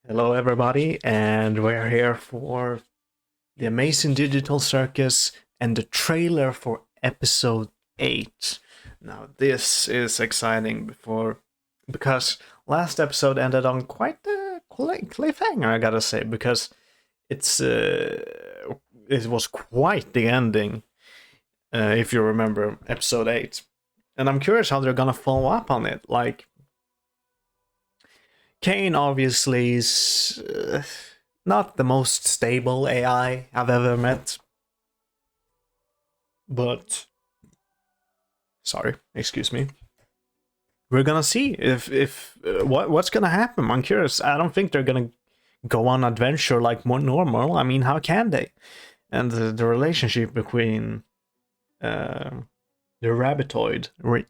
Hello, everybody, and we're here for the Amazing Digital Circus and the trailer for episode 8. Now, this is exciting because last episode ended on quite a cliffhanger, I gotta say, because it was quite the ending, if you remember episode 8. And I'm curious how they're gonna follow up on it. Like, Kane obviously is not the most stable AI I've ever met, but sorry, excuse me. We're gonna see if what's gonna happen. I'm curious. I don't think they're gonna go on adventure like more normal. I mean, how can they? And the relationship between the rabbitoid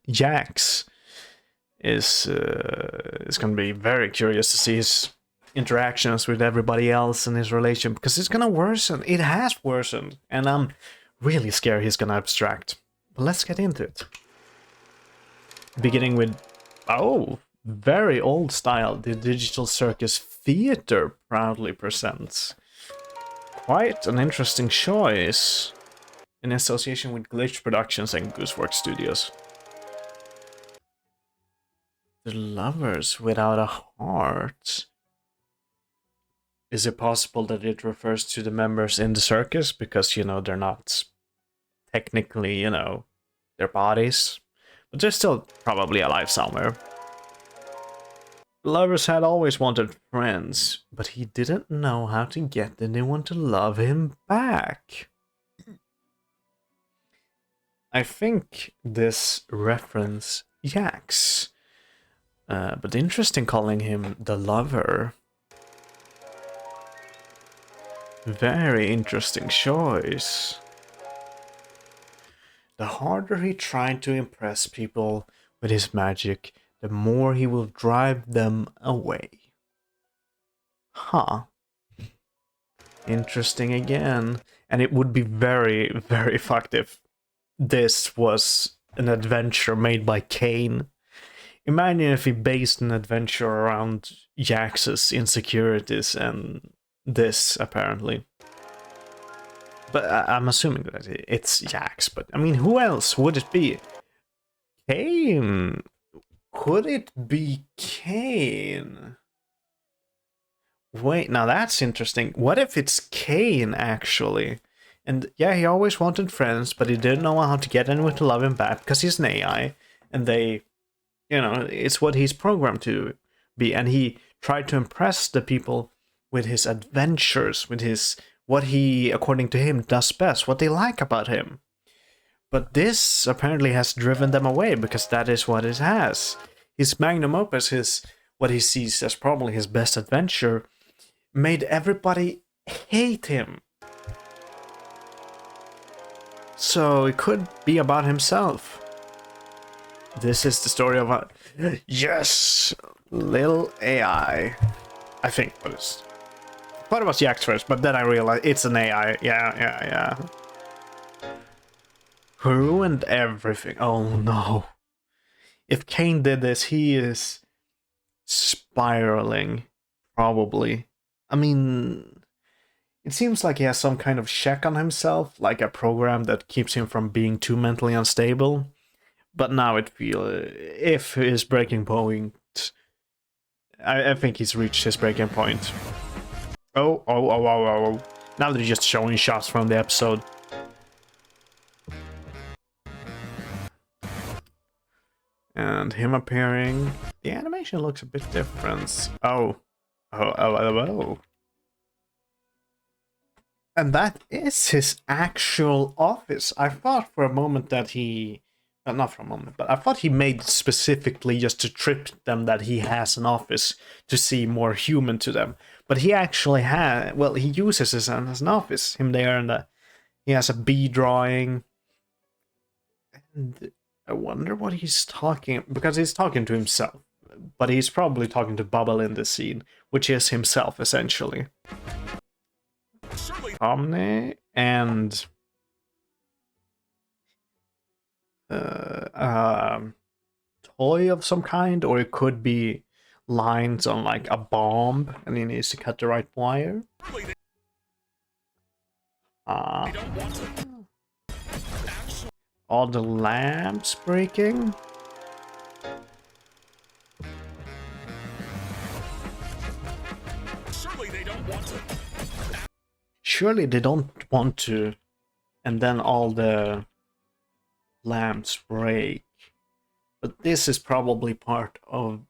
Jax is going to be very curious to see his interactions with everybody else and his relation, because it's going to worsen. It has worsened, and I'm really scared he's going to abstract. But let's get into it. Beginning with, very old style, the Digital Circus Theater proudly presents. Quite an interesting choice in association with Glitch Productions and Goosework Studios. The lovers without a heart. Is it possible that it refers to the members in the circus? Because, they're not technically, their bodies. But they're still probably alive somewhere. The lovers had always wanted friends, but he didn't know how to get anyone to love him back. I think this reference Jax. But interesting calling him the lover. Very interesting choice. The harder he tried to impress people with his magic, the more he will drive them away. Huh. Interesting again. And it would be very, very fucked if this was an adventure made by Kane. Imagine if he based an adventure around Jax's insecurities and this, apparently. But I'm assuming that it's Jax, but I mean, who else would it be? Kane? Could it be Kane? Wait, now that's interesting. What if it's Kane, actually? And yeah, he always wanted friends, but he didn't know how to get anyone to love him back because he's an AI, and it's what he's programmed to be, and he tried to impress the people with his adventures, with what he, according to him, does best, what they like about him. But this apparently has driven them away, because that is what it has. His magnum opus, what he sees as probably his best adventure, made everybody hate him. So it could be about himself. This is the story of a... Yes! Little AI. I think it was... I thought it was Jax first, but then I realized it's an AI. Yeah. Who ruined everything. Oh no. If Kane did this, he is spiraling. Probably. I mean... It seems like he has some kind of check on himself, like a program that keeps him from being too mentally unstable. But now it feels, if his breaking point, I think he's reached his breaking point. Oh. Now they're just showing shots from the episode. And him appearing. The animation looks a bit different. Oh. And that is his actual office. I thought for a moment that he... Well, not for a moment, but I thought he made specifically just to trip them that he has an office to seem more human to them. But he actually has... Well, he uses it as an office. Him there, and he has a bee drawing. And I wonder what he's talking... Because he's talking to himself. But he's probably talking to Bubble in this scene, which is himself, essentially. Omni and toy of some kind, or it could be lines on like a bomb, and he needs to cut the right wire. All the lamps breaking. Surely they don't want to. And then all the lamps break. But this is probably part of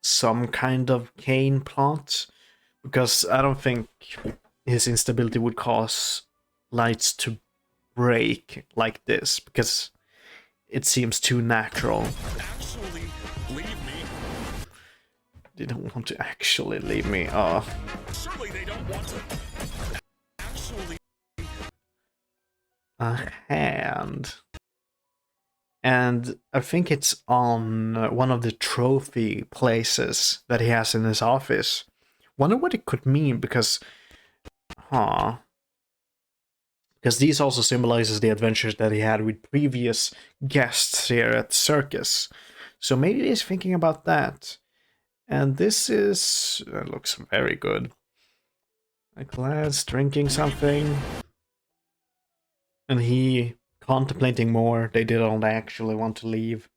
some kind of Kane plot, because I don't think his instability would cause lights to break like this, because it seems too natural. Actually, leave me. They don't want to actually leave me. Oh. Surely they don't want to. Actually. A hand. And I think it's on one of the trophy places that he has in his office. Wonder what it could mean, because... Because these also symbolizes the adventures that he had with previous guests here at the circus. So maybe he's thinking about that. And this is... looks very good. A glass, drinking something. And he... contemplating more. They didn't actually want to leave.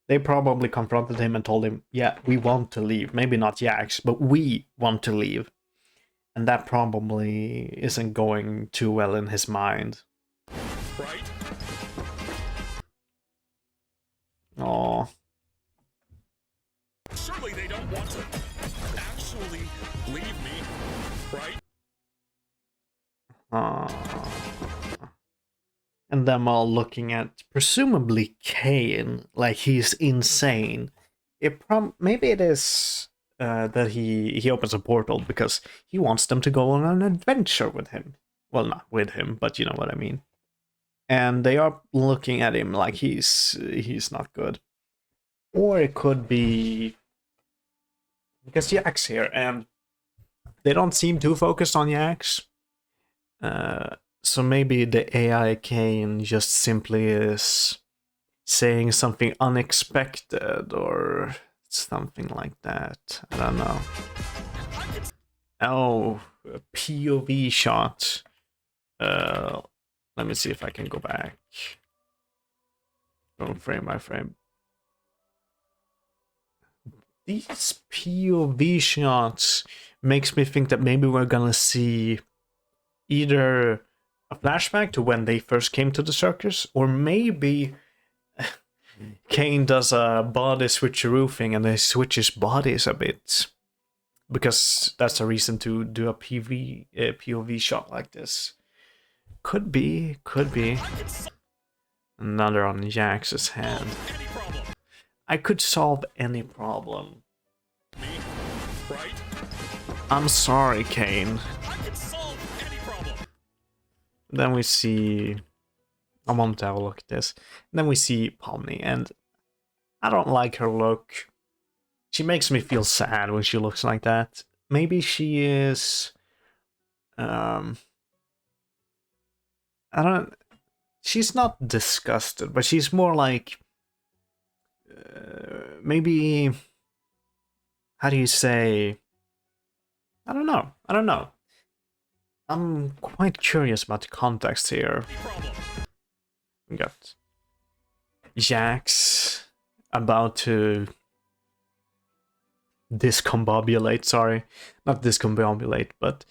They probably confronted him and told him, yeah, we want to leave. Maybe not Jax, but we want to leave. And that probably isn't going too well in his mind. Right? Aww. Surely they don't want to. Actually, leave me. Right? And them all looking at presumably Kane like he's insane. Maybe it is that he opens a portal because he wants them to go on an adventure with him. Well, not with him, but you know what I mean. And they are looking at him like he's not good. Or it could be because Jax here, and they don't seem too focused on Jax. So maybe the AI Kane just simply is saying something unexpected or something like that. I don't know. Oh, a POV shot. Let me see if I can go back. Go frame by frame. These POV shots makes me think that maybe we're gonna see either a flashback to when they first came to the circus, or maybe Kane does a body switcheroo thing and they switch his bodies a bit. Because that's a reason to do a POV shot like this. Could be. Another on Jax's hand. I could solve any problem. I'm sorry, Kane. Then we see... I want to have a look at this. Then we see Pomni, and I don't like her look. She makes me feel sad when she looks like that. Maybe she is... I don't... She's not disgusted, but she's more like... maybe... How do you say... I don't know. I'm quite curious about the context here. We got Jax about to discombobulate, sorry. Not discombobulate, but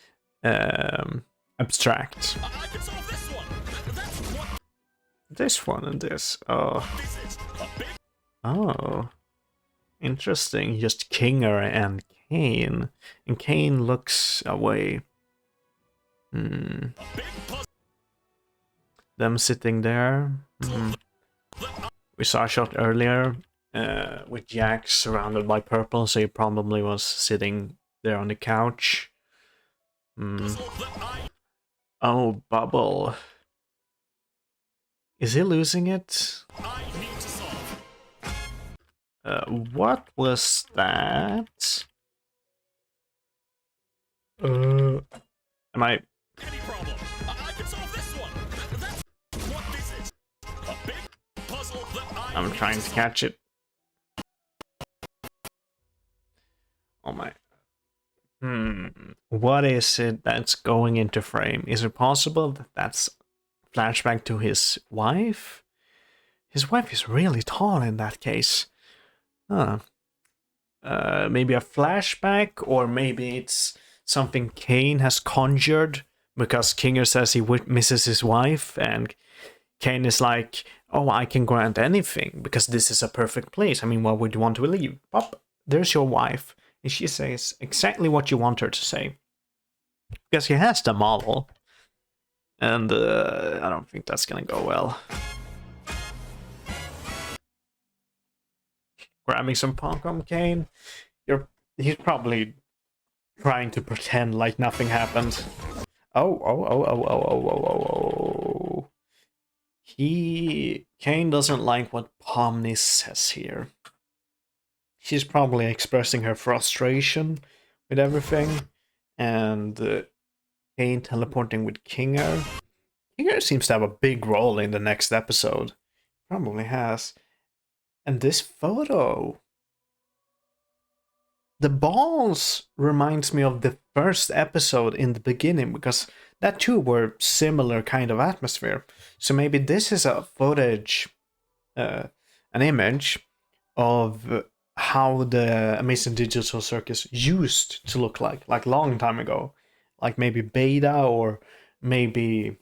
abstract. This one and this. Oh. Interesting. Just Kinger and Kane. And Kane looks away. Them sitting there. We saw a shot earlier with Jax surrounded by purple, so he probably was sitting there on the couch. Oh, Bubble. Is he losing it? What was that? Am I... I'm trying to catch it. What is it that's going into frame? Is it possible that that's flashback to his wife? His wife is really tall in that case. Huh. Maybe a flashback, or maybe it's something Kane has conjured because Kinger says he misses his wife, and Kane is like, oh, I can grant anything because this is a perfect place. I mean, why would you want to leave? Pop, there's your wife. And she says exactly what you want her to say. Because he has the model. And I don't think that's gonna go well. Grabbing some popcorn, Kane. He's probably trying to pretend like nothing happened. Oh. Kane doesn't like what Pomni says here. She's probably expressing her frustration with everything, and Kane teleporting with Kinger. Kinger seems to have a big role in the next episode. Probably has. And this photo. The balls reminds me of the first episode in the beginning, because that too were similar kind of atmosphere. So maybe this is a footage, an image of how the Amazing Digital Circus used to look like long time ago. Like maybe beta, or maybe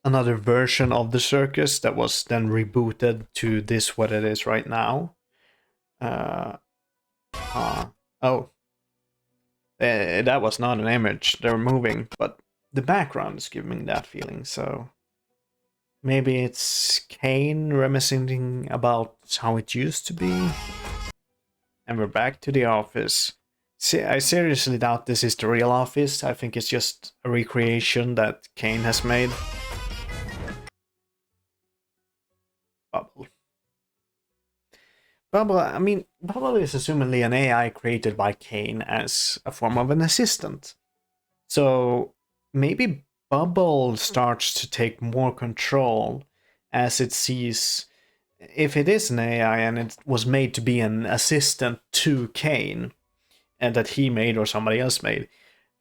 another version of the circus that was then rebooted to this what it is right now. That was not an image. They're moving, but the background is giving that feeling. So maybe it's Kane reminiscing about how it used to be. And we're back to the office. See, I seriously doubt this is the real office. I think it's just a recreation that Kane has made. Bubble, I mean, Bubble is assumedly an AI created by Kane as a form of an assistant. So maybe Bubble starts to take more control as it sees, if it is an AI and it was made to be an assistant to Kane, and that he made or somebody else made,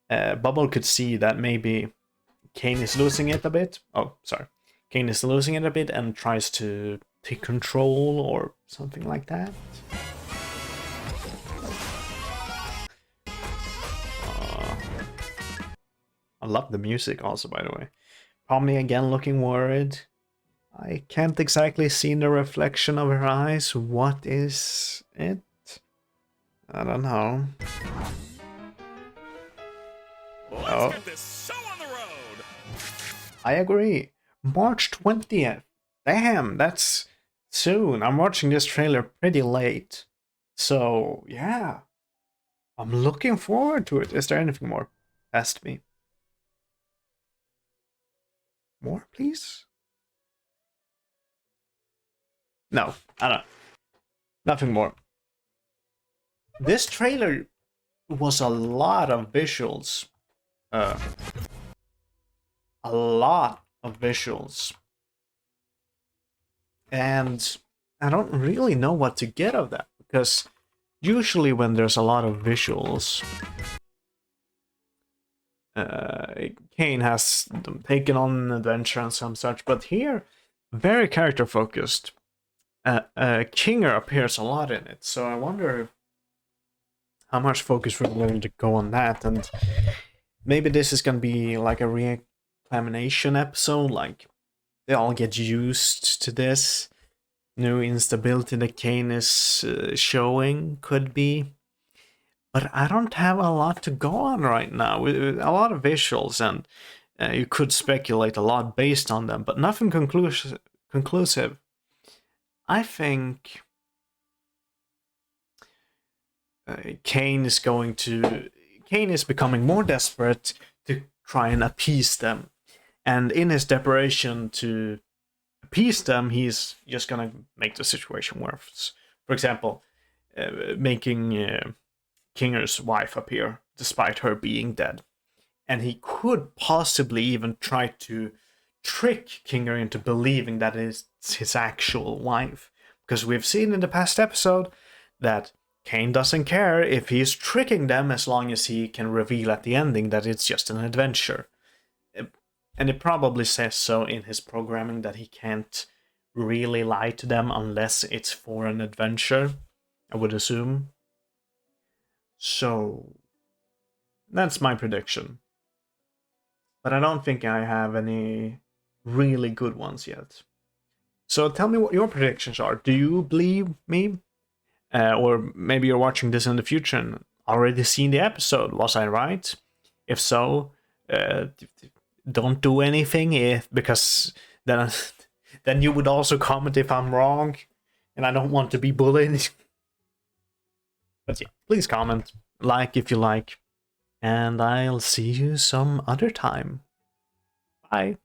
Bubble could see that maybe Kane is losing it a bit. Kane is losing it a bit and tries to take control or something like that. I love the music also, by the way. Pomni again looking worried. I can't exactly see in the reflection of her eyes. What is it? I don't know. Let's get this show on the road. I agree. March 20th. Damn, that's soon. I'm watching this trailer pretty late. So, yeah. I'm looking forward to it. Is there anything more past me? More, please? No, I don't. Nothing more. This trailer was a lot of visuals. A lot of visuals. And I don't really know what to get of that, because usually when there's a lot of visuals, Kane has taken on an adventure and some such, but here, very character focused. Kinger appears a lot in it, so I wonder how much focus we're going to go on that, and maybe this is going to be like a re-examination episode, like they all get used to this new instability that Kane is showing, could be. But I don't have a lot to go on right now. With a lot of visuals, and you could speculate a lot based on them, but nothing conclusive. I think Kane is becoming more desperate to try and appease them. And in his desperation to appease them, he's just gonna make the situation worse. For example, making Kinger's wife appear, despite her being dead. And he could possibly even try to trick Kinger into believing that it's his actual wife. Because we've seen in the past episode that Kane doesn't care if he's tricking them as long as he can reveal at the ending that it's just an adventure. And it probably says so in his programming that he can't really lie to them unless it's for an adventure, I would assume. So that's my prediction. But I don't think I have any really good ones yet. So tell me what your predictions are. Do you believe me? Or maybe you're watching this in the future and already seen the episode. Was I right? If so, don't do anything because then you would also comment if I'm wrong, and I don't want to be bullied. But yeah, please comment, like if you like, and I'll see you some other time. Bye.